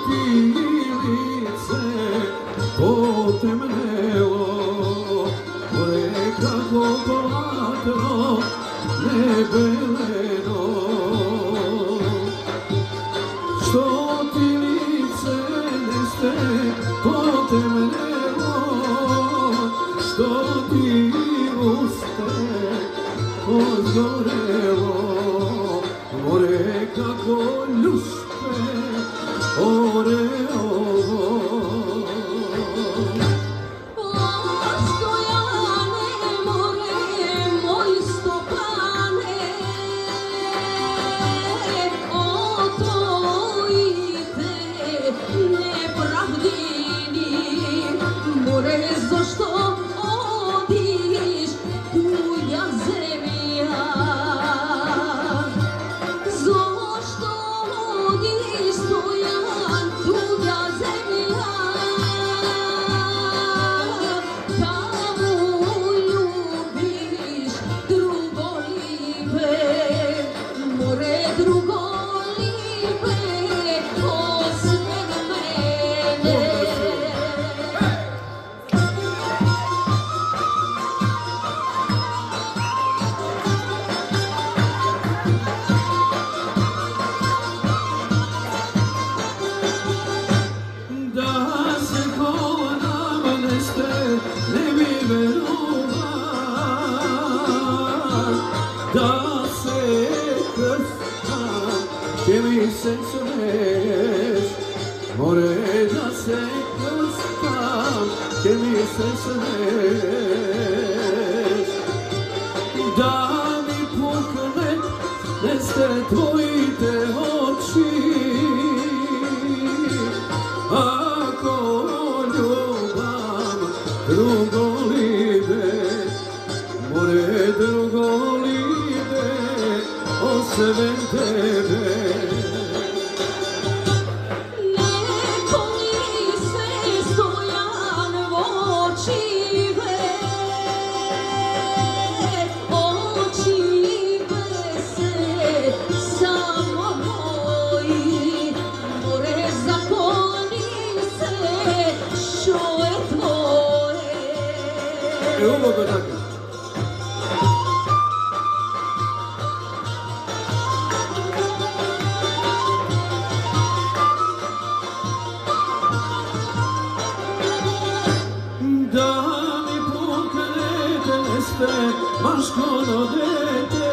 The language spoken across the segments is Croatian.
ti lice potemnelo, more kako platno nebeleno. Što ti lice neste potemnelo, što ti uste pozgorelo, more kako ljuspe oreolo. Da se krstam, che mi sentireš, more da se krstam, che mi sentireš. Da mi pukne neste tvojite oči, ako ljubam drugolibe, more drugolibe, osebem tebe. Neko nisi stojan očive, očive se samo moji, more zakoni se što je tvoje. Ubo go tako. Da mi puknete neste maškono dete,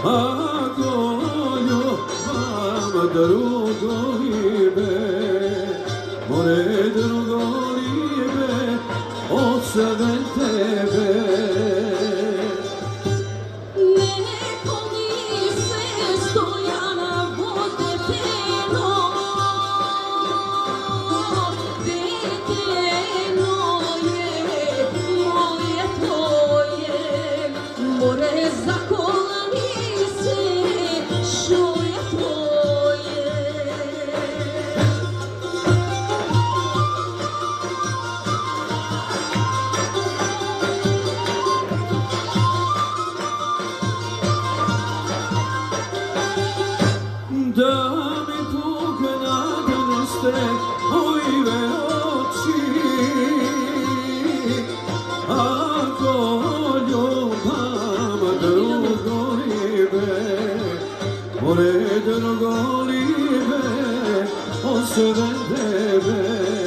ako ljubam drugolibe, more drugolibe, osebem tebe. Neko nisi stojan vodeteno, deteno je moje tvoje, more zakoni se što je tvoje. Da mi puknate neste moje oči, ako ljubam drugolibe, more drugolibe, osebem tebe.